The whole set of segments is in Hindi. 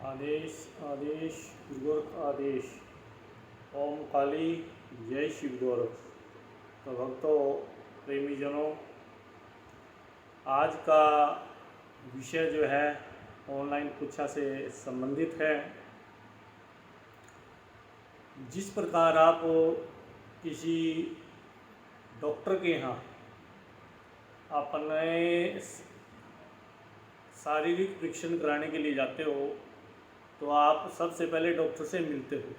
आदेश आदेश गोरख आदेश। ओम काली जय शिव गोरख। तो भक्तों, प्रेमीजनों, आज का विषय जो है ऑनलाइन कक्षा से संबंधित है। जिस प्रकार आप किसी डॉक्टर के यहाँ अपने शारीरिक परीक्षण कराने के लिए जाते हो तो आप सबसे पहले डॉक्टर से मिलते हो।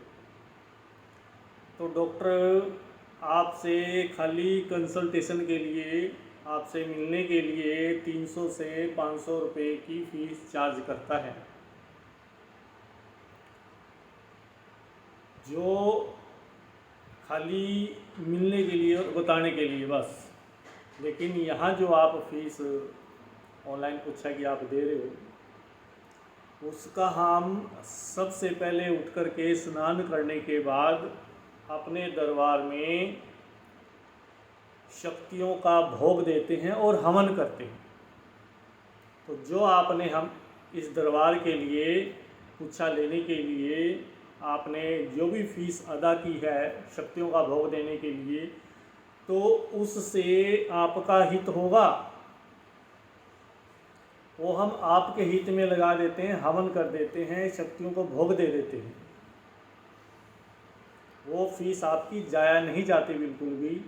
तो डॉक्टर आपसे खाली कंसल्टेशन के लिए, आपसे मिलने के लिए 300 से 500 रुपये की फ़ीस चार्ज करता है, जो खाली मिलने के लिए और बताने के लिए बस। लेकिन यहाँ जो आप फीस ऑनलाइन कक्षा की आप दे रहे हो, उसका हम सबसे पहले उठ कर के स्नान करने के बाद अपने दरबार में शक्तियों का भोग देते हैं और हवन करते हैं। तो जो आपने हम इस दरबार के लिए कक्षा लेने के लिए आपने जो भी फीस अदा की है शक्तियों का भोग देने के लिए, तो उससे आपका हित होगा, वो हम आपके हित में लगा देते हैं, हवन कर देते हैं, शक्तियों को भोग दे देते हैं। वो फीस आपकी जाया नहीं जाती बिल्कुल भी।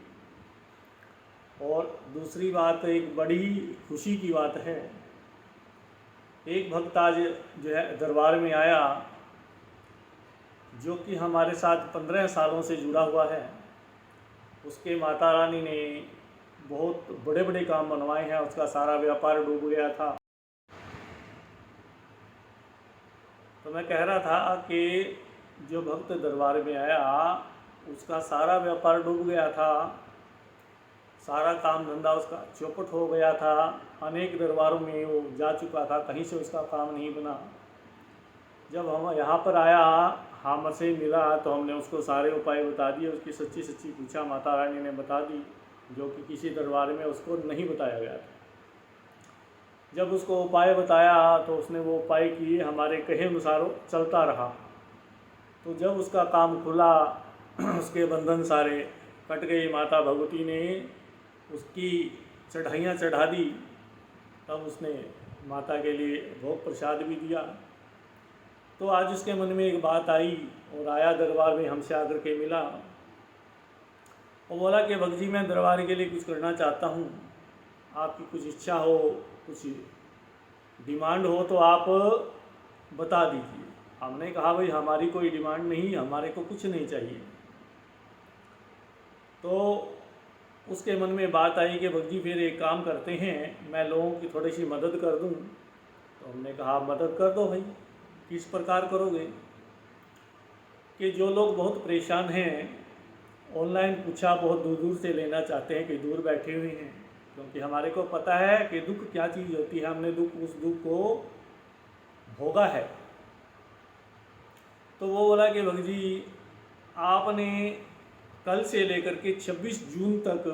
और दूसरी बात, एक बड़ी खुशी की बात है, एक भक्त आज जो है दरबार में आया, जो कि हमारे साथ 15 सालों से जुड़ा हुआ है। उसके माता रानी ने बहुत बड़े बड़े काम बनवाए हैं, उसका सारा व्यापार डूब गया था। तो मैं कह रहा था कि जो भक्त दरबार में आया उसका सारा व्यापार डूब गया था, सारा काम धंधा उसका चौपट हो गया था, अनेक दरबारों में वो जा चुका था, कहीं से उसका काम नहीं बना। जब हम यहाँ पर आया, हमसे मिला, तो हमने उसको सारे उपाय बता दिए, उसकी सच्ची सच्ची पूछा, माता रानी ने बता दी, जो कि किसी दरबार में उसको नहीं बताया गया था। जब उसको उपाय बताया तो उसने वो उपाय किए, हमारे कहे अनुसार चलता रहा। तो जब उसका काम खुला, उसके बंधन सारे कट गए, माता भगवती ने उसकी चढ़ाइयाँ चढ़ा दी। तब उसने माता के लिए भोग प्रसाद भी दिया। तो आज उसके मन में एक बात आई और आया दरबार में, हमसे आकर के मिला और बोला कि भक्त जी, मैं दरबार के लिए कुछ करना चाहता हूँ, आपकी कुछ इच्छा हो, कुछ डिमांड हो तो आप बता दीजिए। हमने कहा, भाई हमारी कोई डिमांड नहीं, हमारे को कुछ नहीं चाहिए। तो उसके मन में बात आई कि भक्त जी, फिर एक काम करते हैं, मैं लोगों की थोड़ी सी मदद कर दूं। तो हमने कहा, मदद कर दो भाई। किस प्रकार करोगे? कि जो लोग बहुत परेशान हैं, ऑनलाइन कक्षा बहुत दूर दूर से लेना चाहते हैं, कि दूर बैठे हुए हैं, क्योंकि हमारे को पता है कि दुख क्या चीज़ होती है, हमने उस दुख को भोगा है। तो वो बोला कि भक्त जी, आपने कल से लेकर के 26 जून तक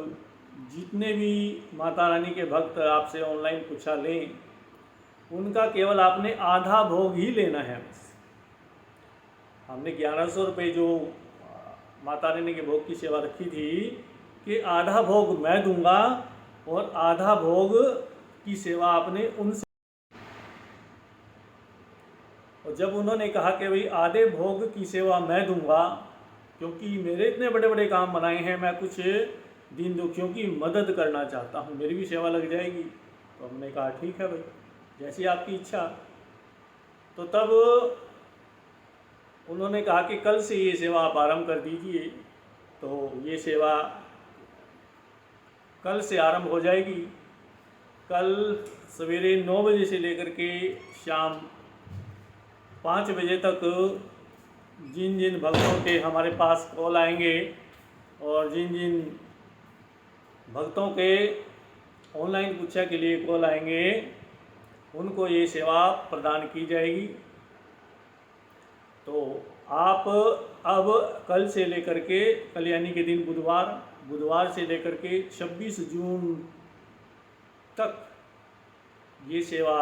जितने भी माता रानी के भक्त आपसे ऑनलाइन कक्षा लें, उनका केवल आपने आधा भोग ही लेना है। हमने 1100 रुपये जो माता रानी के भोग की सेवा रखी थी, कि आधा भोग मैं दूंगा और आधा भोग की सेवा आपने उनसे। और जब उन्होंने कहा कि भाई आधे भोग की सेवा मैं दूंगा, क्योंकि मेरे इतने बड़े बड़े काम बनाए हैं, मैं कुछ दीन दुखियों की मदद करना चाहता हूँ, मेरी भी सेवा लग जाएगी। तो हमने कहा, ठीक है भाई, जैसी आपकी इच्छा। तो तब उन्होंने कहा कि कल से ये सेवा आप आरंभ कर दीजिए। तो ये सेवा कल से आरंभ हो जाएगी। कल सवेरे 9 बजे से लेकर के शाम 5 बजे तक जिन जिन भक्तों के हमारे पास कॉल आएंगे और जिन जिन भक्तों के ऑनलाइन कक्षा के लिए कॉल आएंगे, उनको ये सेवा प्रदान की जाएगी। तो आप अब कल से लेकर के, कल यानी के दिन बुधवार से लेकर के 26 जून तक ये सेवा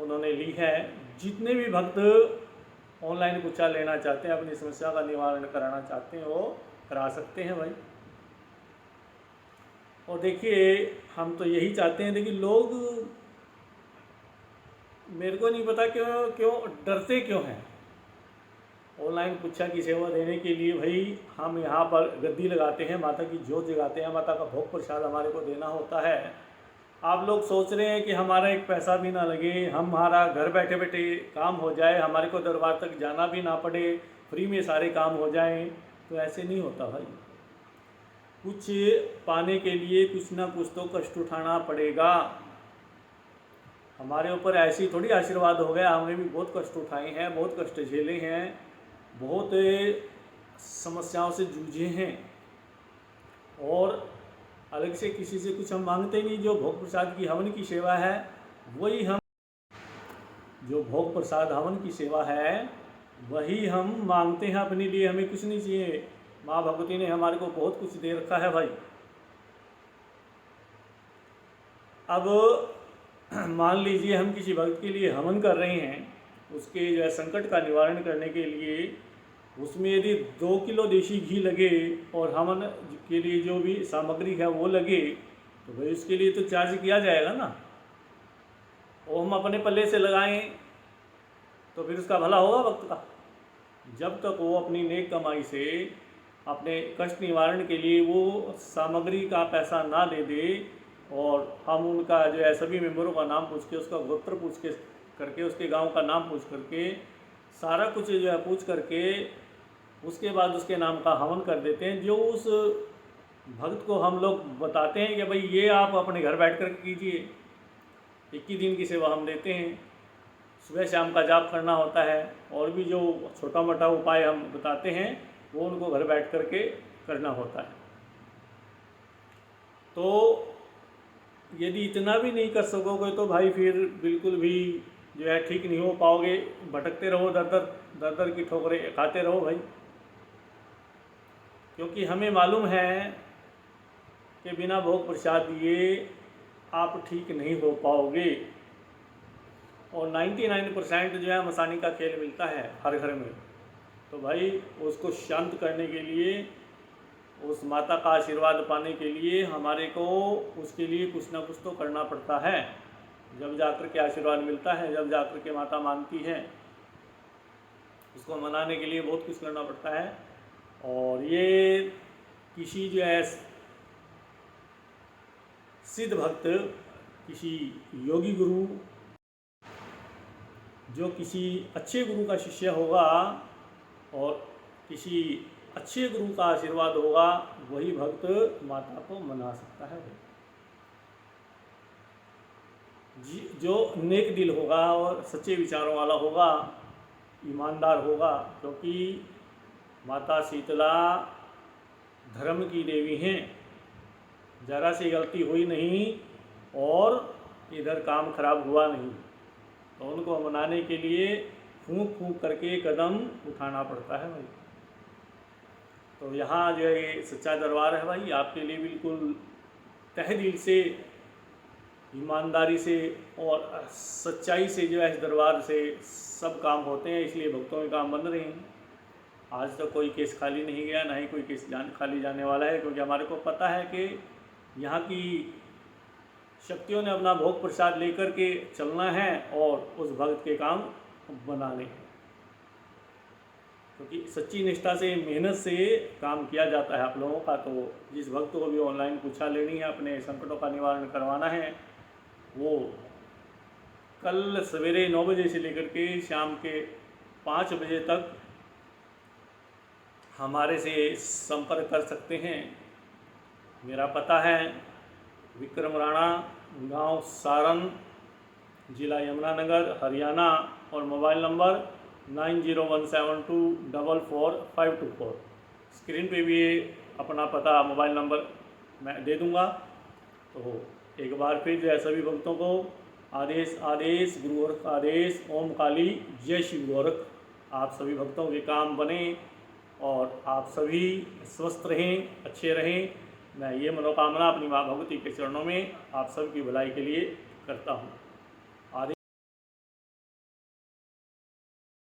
उन्होंने ली है। जितने भी भक्त ऑनलाइन पूछा लेना चाहते हैं, अपनी समस्या का निवारण कराना चाहते हैं, वो करा सकते हैं भाई। और देखिए हम तो यही चाहते हैं, देखिए लोग, मेरे को नहीं पता क्यों क्यों डरते क्यों हैं ऑनलाइन पूछा की सेवा देने के लिए। भाई हम यहाँ पर गद्दी लगाते हैं, माता की जोत जगाते हैं, माता का भोग प्रसाद हमारे को देना होता है। आप लोग सोच रहे हैं कि हमारा एक पैसा भी ना लगे, हमारा घर बैठे बैठे काम हो जाए, हमारे को दरबार तक जाना भी ना पड़े, फ्री में सारे काम हो जाएं, तो ऐसे नहीं होता भाई। कुछ पाने के लिए कुछ ना कुछ तो कष्ट उठाना पड़ेगा। हमारे ऊपर ऐसी थोड़ी आशीर्वाद हो गया, हमने भी बहुत कष्ट उठाए हैं, बहुत कष्ट झेले हैं, बहुत समस्याओं से जूझे हैं, और अलग से किसी से कुछ हम मांगते नहीं। जो भोग प्रसाद की हवन की सेवा है वही हम, जो भोग प्रसाद हवन की सेवा है वही हम मांगते हैं अपने लिए, हमें कुछ नहीं चाहिए। माँ भगवती ने हमारे को बहुत कुछ दे रखा है भाई। अब मान लीजिए हम किसी भक्त के लिए हवन कर रहे हैं, उसके जो है संकट का निवारण करने के लिए, उसमें यदि 2 किलो देसी घी लगे और हवन के लिए जो भी सामग्री है वो लगे, तो भाई उसके लिए तो चार्ज किया जाएगा ना। और हम अपने पल्ले से लगाएं तो फिर उसका भला होगा वक्त का। जब तक वो अपनी नेक कमाई से अपने कष्ट निवारण के लिए वो सामग्री का पैसा ना दे दे, और हम उनका जो है सभी मेंबरों का नाम पूछ के, उसका गोत्र पूछ के करके, उसके गांव का नाम पूछ करके, सारा कुछ जो है पूछ करके, उसके बाद उसके नाम का हवन कर देते हैं। जो उस भक्त को हम लोग बताते हैं कि भाई ये आप अपने घर बैठ कर कीजिए, 21 दिन की सेवा हम देते हैं, सुबह शाम का जाप करना होता है, और भी जो छोटा मोटा उपाय हम बताते हैं वो उनको घर बैठ कर के करना होता है। तो यदि इतना भी नहीं कर सकोगे तो भाई फिर बिल्कुल भी जो है ठीक नहीं हो पाओगे, भटकते रहो, दर दर की ठोकरें खाते रहो भाई। क्योंकि हमें मालूम है कि बिना भोग प्रसाद दिए आप ठीक नहीं हो पाओगे। और 99% जो है मसानी का खेल मिलता है हर घर में। तो भाई उसको शांत करने के लिए, उस माता का आशीर्वाद पाने के लिए हमारे को उसके लिए कुछ ना कुछ तो करना पड़ता है। जब जाकर के आशीर्वाद मिलता है, जब जाकर के माता मानती है, उसको मनाने के लिए बहुत कुछ करना पड़ता है। और ये किसी जो है सिद्ध भक्त, किसी योगी गुरु, जो किसी अच्छे गुरु का शिष्य होगा और किसी अच्छे गुरु का आशीर्वाद होगा, वही भक्त माता को मना सकता है। जो नेक दिल होगा और सच्चे विचारों वाला होगा, ईमानदार होगा, क्योंकि माता शीतला धर्म की देवी हैं, जरा सी गलती हुई नहीं और इधर काम खराब हुआ नहीं, तो उनको मनाने के लिए फूंक फूंक करके कदम उठाना पड़ता है भाई। तो यहाँ जो है ये सच्चा दरबार है भाई, आपके लिए बिल्कुल तहे दिल से, ईमानदारी से और सच्चाई से जो है इस दरबार से सब काम होते हैं, इसलिए भक्तों के काम बन रहे हैं। आज तक तो कोई केस खाली नहीं गया, ना ही कोई केस खाली जाने वाला है, क्योंकि हमारे को पता है कि यहाँ की शक्तियों ने अपना भोग प्रसाद लेकर के चलना है और उस भक्त के काम बनाने हैं। क्योंकि सच्ची निष्ठा से, मेहनत से काम किया जाता है आप लोगों का। तो जिस भक्त को भी ऑनलाइन पूछा लेनी है, अपने संकटों का निवारण करवाना है, वो कल सवेरे 9 बजे से लेकर के शाम के 5 बजे तक हमारे से संपर्क कर सकते हैं। मेरा पता है विक्रम राणा, गांव सारन, जिला यमुनानगर, हरियाणा, और मोबाइल नंबर 9017244524। स्क्रीन पे भी अपना पता, मोबाइल नंबर मैं दे दूंगा। तो एक बार फिर जो है सभी भक्तों को आदेश आदेश, गुरु गोरख आदेश, ओम काली, जय शिव गोरख। आप सभी भक्तों के काम बने और आप सभी स्वस्थ रहें, अच्छे रहें। मैं ये मनोकामना अपनी माँ भगवती के चरणों में आप सबकी भलाई के लिए करता हूँ।